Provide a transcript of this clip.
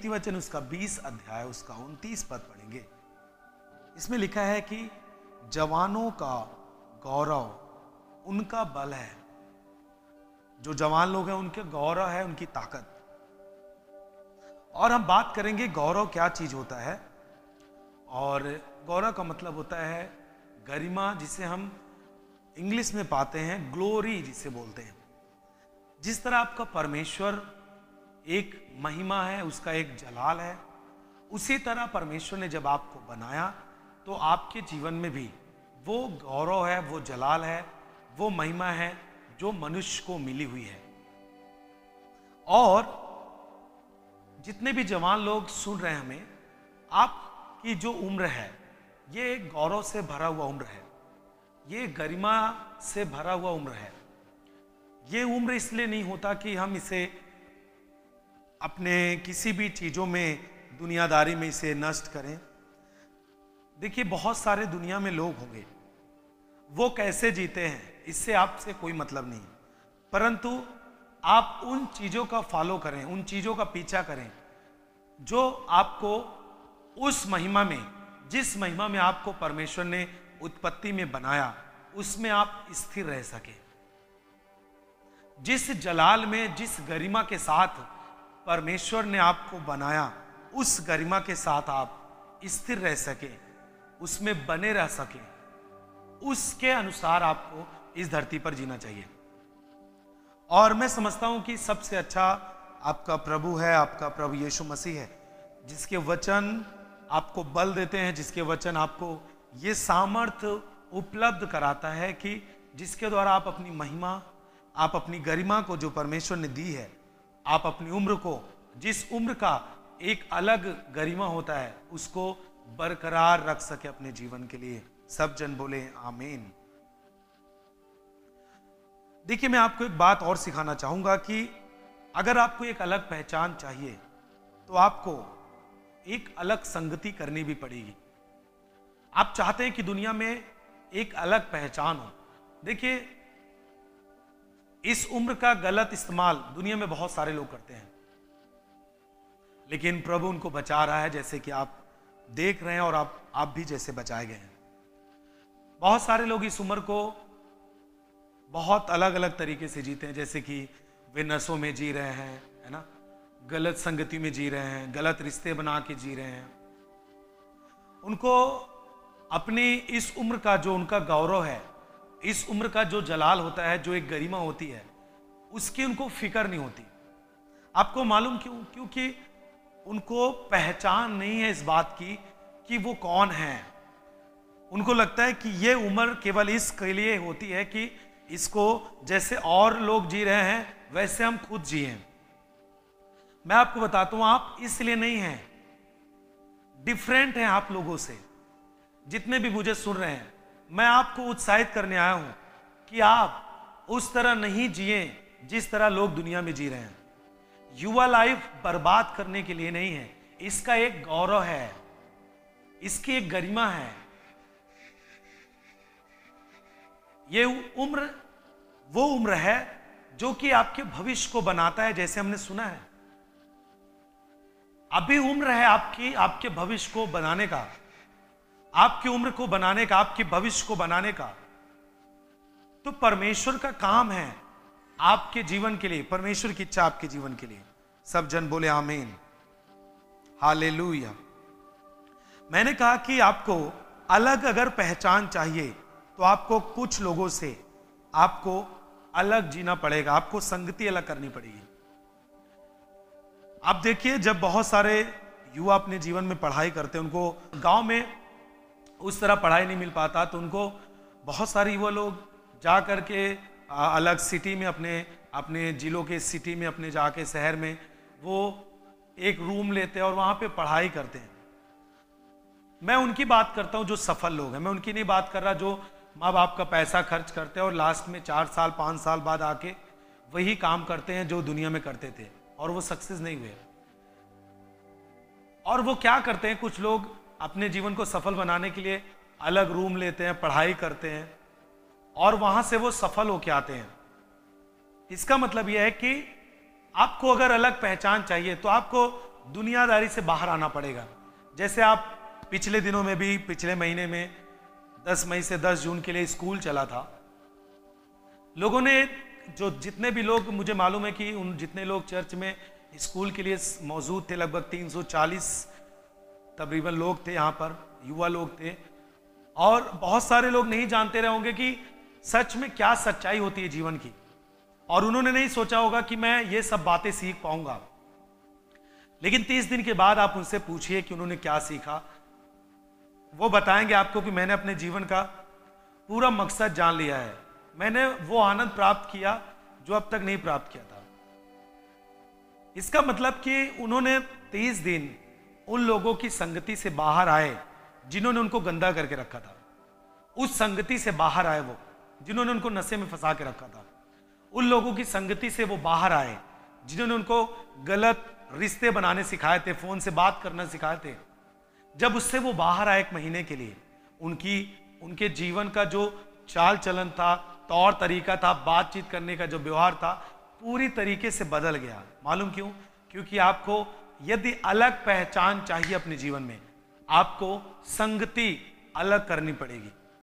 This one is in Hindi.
नीति वचन उसका 20 अध्याय उसका 29 पद पढ़ेंगे। इसमें लिखा है कि जवानों का गौरव उनका बल है। जो जवान लोग हैं उनके गौरव है, उनकी ताकत। और हम बात करेंगे गौरव क्या चीज होता है। और गौरव का मतलब होता है गरिमा, जिसे हम इंग्लिश में पाते हैं ग्लोरी जिसे बोलते हैं। जिस तरह आपका परमेश्वर एक महिमा है, उसका एक जलाल है, उसी तरह परमेश्वर ने जब आपको बनाया तो आपके जीवन में भी वो गौरव है, वो जलाल है, वो महिमा है जो मनुष्य को मिली हुई है। और जितने भी जवान लोग सुन रहे हैं हमें, आपकी जो उम्र है ये एक गौरव से भरा हुआ उम्र है, ये गरिमा से भरा हुआ उम्र है। ये उम्र इसलिए नहीं होता कि हम इसे अपने किसी भी चीजों में, दुनियादारी में इसे नष्ट करें। देखिए बहुत सारे दुनिया में लोग होंगे, वो कैसे जीते हैं इससे आपसे कोई मतलब नहीं, परंतु आप उन चीजों का फॉलो करें, उन चीजों का पीछा करें जो आपको उस महिमा में, जिस महिमा में आपको परमेश्वर ने उत्पत्ति में बनाया, उसमें आप स्थिर रह सके। जिस जलाल में, जिस गरिमा के साथ परमेश्वर ने आपको बनाया, उस गरिमा के साथ आप स्थिर रह सके, उसमें बने रह सके, उसके अनुसार आपको इस धरती पर जीना चाहिए। और मैं समझता हूं कि सबसे अच्छा आपका प्रभु है, आपका प्रभु यीशु मसीह है, जिसके वचन आपको बल देते हैं, जिसके वचन आपको ये सामर्थ्य उपलब्ध कराता है कि जिसके द्वारा आप अपनी महिमा, आप अपनी गरिमा को जो परमेश्वर ने दी है, आप अपनी उम्र को, जिस उम्र का एक अलग गरिमा होता है, उसको बरकरार रख सके अपने जीवन के लिए। सब जन बोले आमीन। देखिए मैं आपको एक बात और सिखाना चाहूंगा कि अगर आपको एक अलग पहचान चाहिए तो आपको एक अलग संगति करनी भी पड़ेगी। आप चाहते हैं कि दुनिया में एक अलग पहचान हो। देखिए इस उम्र का गलत इस्तेमाल दुनिया में बहुत सारे लोग करते हैं, लेकिन प्रभु उनको बचा रहा है, जैसे कि आप देख रहे हैं और आप भी जैसे बचाए गए हैं। बहुत सारे लोग इस उम्र को बहुत अलग अलग तरीके से जीते हैं, जैसे कि वे नशों में जी रहे हैं, है ना, गलत संगति में जी रहे हैं, गलत रिश्ते बना के जी रहे हैं। उनको अपनी इस उम्र का जो उनका गौरव है, इस उम्र का जो जलाल होता है, जो एक गरिमा होती है, उसकी उनको फिक्र नहीं होती। आपको मालूम क्यों? क्योंकि उनको पहचान नहीं है इस बात की कि वो कौन है। उनको लगता है कि ये उम्र केवल इसके लिए होती है कि इसको जैसे और लोग जी रहे हैं वैसे हम खुद जिए। मैं आपको बताता हूं, आप इसलिए नहीं हैं, डिफरेंट हैं आप लोगों से। जितने भी मुझे सुन रहे हैं, मैं आपको उत्साहित करने आया हूं कि आप उस तरह नहीं जिए जिस तरह लोग दुनिया में जी रहे हैं। युवा लाइफ बर्बाद करने के लिए नहीं है, इसका एक गौरव है, इसकी एक गरिमा है। ये उम्र वो उम्र है जो कि आपके भविष्य को बनाता है, जैसे हमने सुना है। अभी उम्र है आपकी, आपके भविष्य को बनाने का, आपकी उम्र को बनाने का, आपके भविष्य को बनाने का। तो परमेश्वर का काम है आपके जीवन के लिए, परमेश्वर की इच्छा आपके जीवन के लिए। सब जन बोले आमीन, हालेलुया। मैंने कहा कि आपको अलग अगर पहचान चाहिए तो आपको कुछ लोगों से आपको अलग जीना पड़ेगा, आपको संगति अलग करनी पड़ेगी। आप देखिए जब बहुत सारे युवा अपने जीवन में पढ़ाई करते हैं, उनको गांव में उस तरह पढ़ाई नहीं मिल पाता, तो उनको बहुत सारे युवा लोग जा करके अलग सिटी में, अपने जिलों के सिटी में, अपने जाके शहर में वो एक रूम लेते हैं और वहां पे पढ़ाई करते हैं। मैं उनकी बात करता हूं जो सफल लोग हैं, मैं उनकी नहीं बात कर रहा जो माँ बाप का पैसा खर्च करते हैं और लास्ट में 4 साल 5 साल बाद आके वही काम करते हैं जो दुनिया में करते थे और वो सक्सेस नहीं हुए। और वो क्या करते हैं, कुछ लोग अपने जीवन को सफल बनाने के लिए अलग रूम लेते हैं, पढ़ाई करते हैं और वहां से वो सफल होके आते हैं। इसका मतलब यह है कि आपको अगर अलग पहचान चाहिए तो आपको दुनियादारी से बाहर आना पड़ेगा। जैसे आप पिछले दिनों में भी, पिछले महीने में 10 मई से 10 जून के लिए स्कूल चला था। लोगों ने, जो जितने भी लोग, मुझे मालूम है कि उन जितने लोग चर्च में स्कूल के लिए मौजूद थे, लगभग 340 तकरीबन लोग थे यहाँ पर, युवा लोग थे। और बहुत सारे लोग नहीं जानते रहे होंगे कि सच में क्या सच्चाई होती है जीवन की, और उन्होंने नहीं सोचा होगा कि मैं ये सब बातें सीख पाऊंगा। लेकिन 30 दिन के बाद आप उनसे पूछिए कि उन्होंने क्या सीखा। वो बताएंगे आपको कि मैंने अपने जीवन का पूरा मकसद जान लिया है, मैंने वो आनंद प्राप्त किया जो अब तक नहीं प्राप्त किया था। इसका मतलब कि उन्होंने 30 दिन उन लोगों की संगति से बाहर आए जिन्होंने उनको गंदा करके रखा था। उस संगति से बाहर आए वो जिन्होंने उनको नशे में फंसा के रखा था। उन लोगों की संगति से वो बाहर आए जिन्होंने उनको गलत रिश्ते बनाने सिखाए थे, फोन से बात करना सिखाए थे। जब उससे वो बाहर आए 1 महीने के लिए, उनके जीवन का जो चाल चलन था, तौर तरीका था, बातचीत करने का जो व्यवहार था, पूरी तरीके से बदल गया। मालूम क्यों? क्योंकि आपको यदि अलग पहचान चाहिए अपने जीवन में, आपको संगति अलग करनी पड़ेगी।